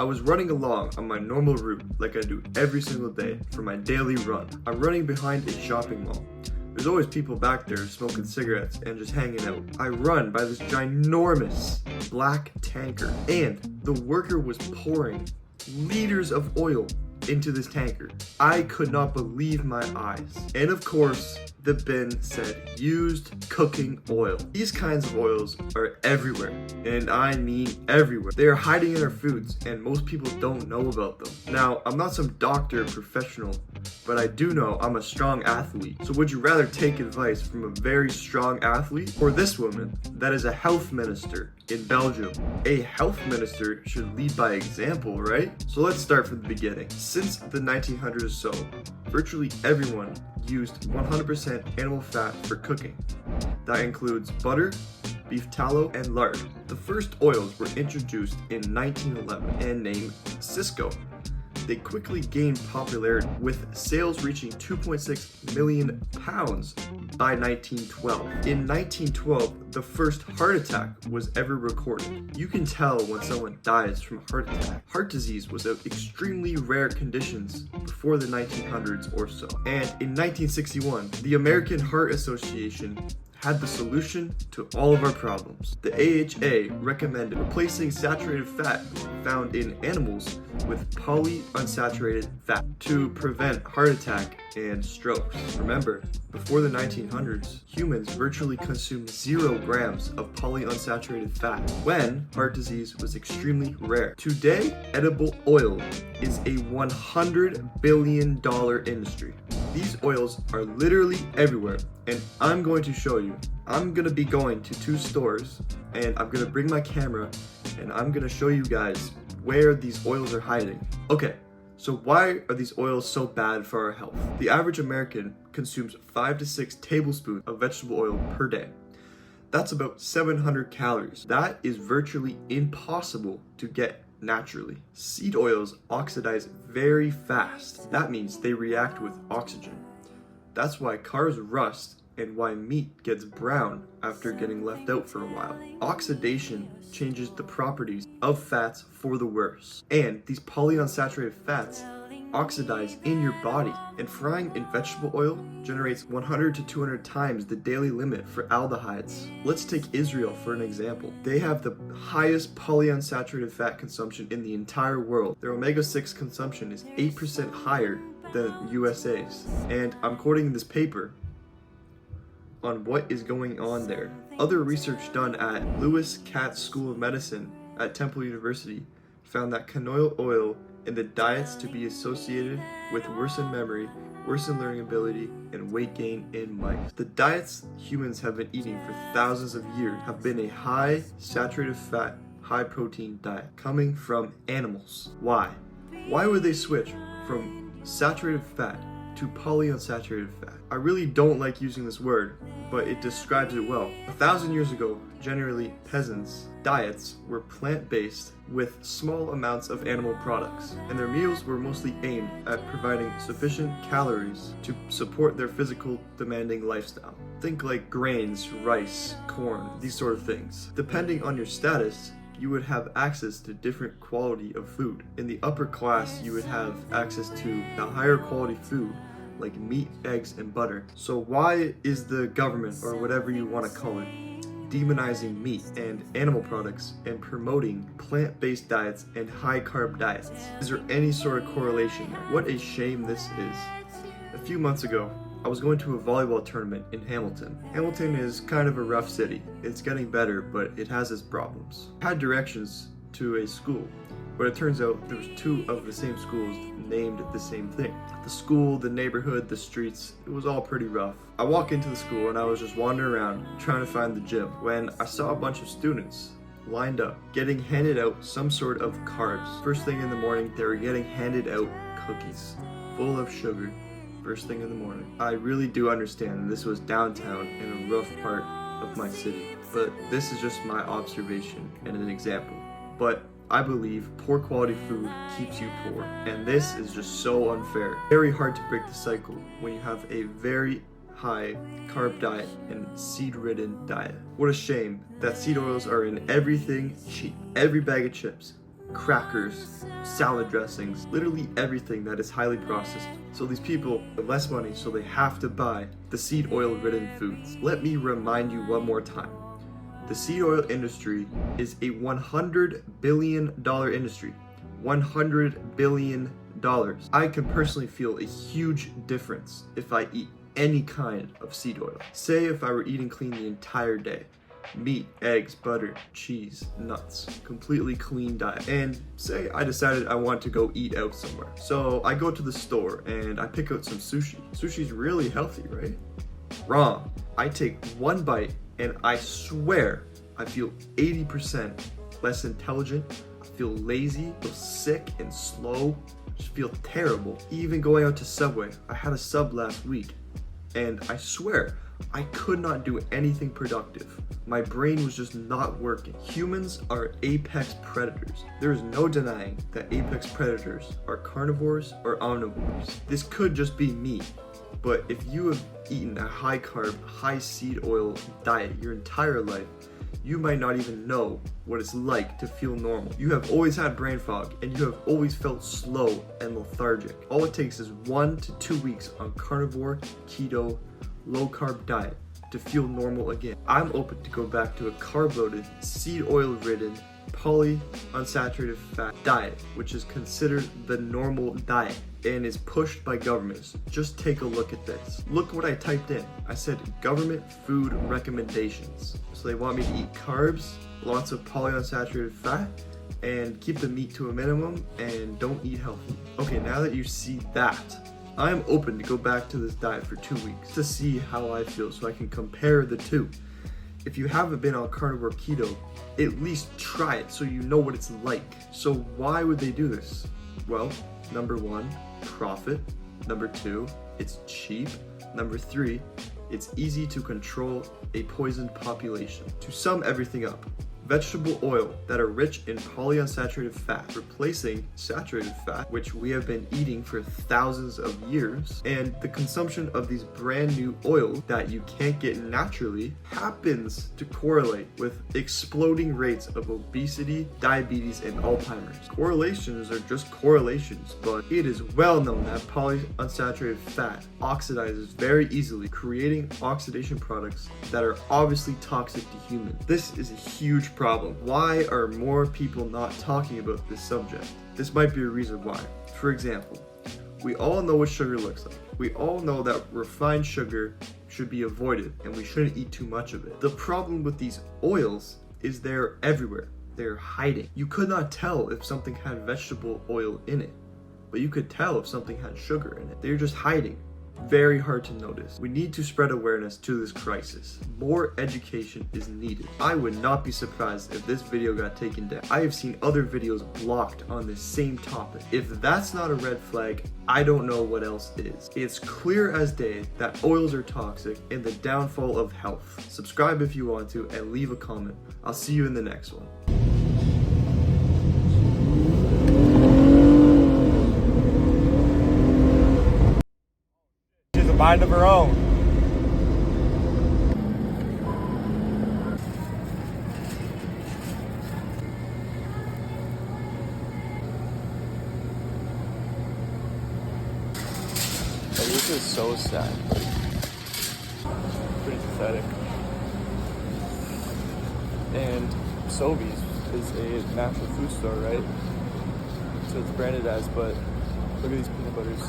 I was running along on my normal route like I do every single day for my daily run. I'm running behind a shopping mall. There's always people back there smoking cigarettes and just hanging out. I run by this ginormous black tanker, and the worker was pouring liters of oil into this tanker. I could not believe my eyes. And of course, the bin said used cooking oil. These kinds of oils are everywhere, and I mean everywhere. They are hiding in our foods, and most people don't know about them. Now, I'm not some doctor or professional, but I do know I'm a strong athlete. So would you rather take advice from a very strong athlete or this woman that is a health minister in Belgium? A health minister should lead by example, right? So let's start from the beginning. Since the 1900s or so, virtually everyone used 100% animal fat for cooking. That includes butter, beef tallow, and lard. The first oils were introduced in 1911 and named Cisco. They quickly gained popularity, with sales reaching 2.6 million pounds by 1912. In 1912, the first heart attack was ever recorded. You can tell when someone dies from a heart attack. Heart disease was an extremely rare condition before the 1900s or so. And in 1961, the American Heart Association had the solution to all of our problems. The AHA recommended replacing saturated fat found in animals with polyunsaturated fat to prevent heart attack and strokes. Remember, before the 1900s, humans virtually consumed 0 grams of polyunsaturated fat when heart disease was extremely rare. Today, edible oil is a $100 billion industry. These oils are literally everywhere, and I'm going to show you. I'm going to be going to 2 stores, and I'm going to bring my camera, and I'm going to show you guys where these oils are hiding. Okay, so why are these oils so bad for our health? The average American consumes 5 to 6 tablespoons of vegetable oil per day. That's about 700 calories. That is virtually impossible to get naturally. Seed oils oxidize very fast. That means they react with oxygen. That's why cars rust and why meat gets brown after getting left out for a while. Oxidation changes the properties of fats for the worse. And these polyunsaturated fats oxidize in your body, and frying in vegetable oil generates 100 to 200 times the daily limit for aldehydes. Let's take Israel for an example. They have the highest polyunsaturated fat consumption in the entire world. Their omega-6 consumption is 8% higher than USA's. And I'm quoting this paper on what is going on there. Other research done at Lewis Katz School of Medicine at Temple University found that canola oil in the diets to be associated with worsened memory, worsened learning ability, and weight gain in mice. The diets humans have been eating for thousands of years have been a high saturated fat, high protein diet coming from animals. Why? Why would they switch from saturated fat to polyunsaturated fat? I really don't like using this word, but it describes it well. 1,000 years ago, generally peasants' diets were plant-based with small amounts of animal products, and their meals were mostly aimed at providing sufficient calories to support their physical demanding lifestyle. Think like grains, rice, corn, these sort of things. Depending on your status, you would have access to different quality of food. In the upper class, you would have access to the higher quality food like meat, eggs, and butter. So why is the government, or whatever you want to call it, demonizing meat and animal products and promoting plant-based diets and high-carb diets? Is there any sort of correlation there? What a shame this is. A few months ago, I was going to a volleyball tournament in Hamilton. Hamilton is kind of a rough city. It's getting better, but it has its problems. I had directions to a school, but it turns out there was 2 of the same schools named the same thing. The school, the neighborhood, the streets, it was all pretty rough. I walk into the school and I was just wandering around trying to find the gym when I saw a bunch of students lined up getting handed out some sort of carbs. First thing in the morning, they were getting handed out cookies full of sugar. First thing in the morning. I really do understand this was downtown in a rough part of my city, but this is just my observation and an example. But I believe poor quality food keeps you poor, and this is just so unfair. Very hard to break the cycle when you have a very high carb diet and seed-ridden diet. What a shame that seed oils are in everything cheap. Every bag of chips, crackers, salad dressings, literally everything that is highly processed. So these people have less money, so they have to buy the seed oil ridden foods. Let me remind you one more time. The seed oil industry is a $100 billion industry. $100 billion. I can personally feel a huge difference if I eat any kind of seed oil. Say if I were eating clean the entire day. Meat, eggs, butter, cheese, nuts, completely clean diet. And say I decided I want to go eat out somewhere. So I go to the store and I pick out some sushi. Sushi's really healthy, right? Wrong. I take one bite and I swear I feel 80% less intelligent. I feel lazy, feel sick and slow, just feel terrible. Even going out to Subway, I had a sub last week and I swear I could not do anything productive. My brain was just not working. Humans are apex predators. There is no denying that apex predators are carnivores or omnivores. This could just be me, but if you have eaten a high carb, high seed oil diet your entire life, you might not even know what it's like to feel normal. You have always had brain fog and you have always felt slow and lethargic. All it takes is 1 to 2 weeks on carnivore, keto, low carb diet to feel normal again. I'm open to go back to a carb loaded, seed oil ridden, polyunsaturated fat diet, which is considered the normal diet and is pushed by governments. Just take a look at this. Look what I typed in. I said government food recommendations. So they want me to eat carbs, lots of polyunsaturated fat, and keep the meat to a minimum and don't eat healthy. Okay, now that you see that, I'm open to go back to this diet for 2 weeks to see how I feel so I can compare the two. If you haven't been on carnivore keto, at least try it so you know what it's like. So why would they do this? Well, number 1, profit. Number 2, it's cheap. Number 3, it's easy to control a poisoned population. To sum everything up, vegetable oil that are rich in polyunsaturated fat, replacing saturated fat, which we have been eating for thousands of years, and the consumption of these brand new oils that you can't get naturally happens to correlate with exploding rates of obesity, diabetes, and Alzheimer's. Correlations are just correlations, but it is well known that polyunsaturated fat oxidizes very easily, creating oxidation products that are obviously toxic to humans. This is a huge problem. Why are more people not talking about this subject? This might be a reason why. For example, we all know what sugar looks like. We all know that refined sugar should be avoided and we shouldn't eat too much of it. The problem with these oils is they're everywhere. They're hiding. You could not tell if something had vegetable oil in it, but you could tell if something had sugar in it. They're just hiding. Very hard to notice. We need to spread awareness to this crisis. More education is needed. I would not be surprised if this video got taken down. I have seen other videos blocked on this same topic. If that's not a red flag, I don't know what else is. It's clear as day that oils are toxic and the downfall of health. Subscribe if you want to and leave a comment. I'll see you in the next one. Mind of her own. This is so sad. Pretty pathetic. And Sobeys is a natural food store, right? So it's branded as, but look at these peanut butters.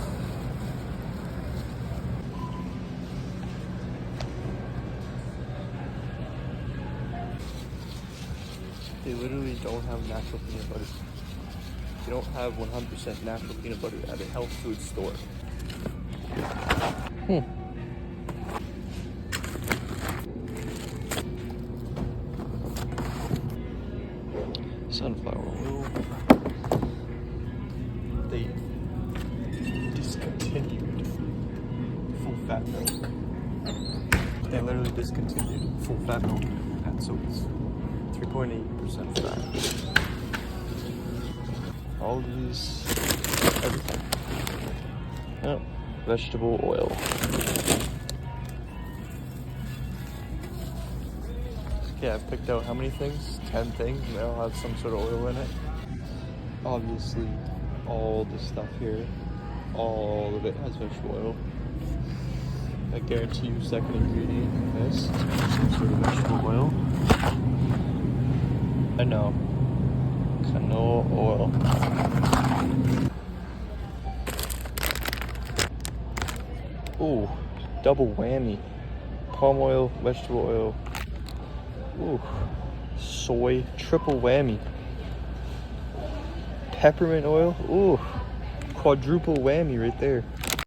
They literally don't have natural peanut butter. They don't have 100% natural peanut butter at a health food store. Sunflower oil. They discontinued full fat milk. They literally discontinued full fat milk at Sobeys. 3.8% fat. All these, everything. Oh, vegetable oil. Okay, I've picked out how many things? 10 things, and they all have some sort of oil in it. Obviously, all the stuff here, all of it has vegetable oil. I guarantee you, second ingredient in this is some sort of vegetable oil. I know, canola oil. Ooh, double whammy. Palm oil, vegetable oil. Ooh, soy, triple whammy. Peppermint oil, ooh, quadruple whammy right there.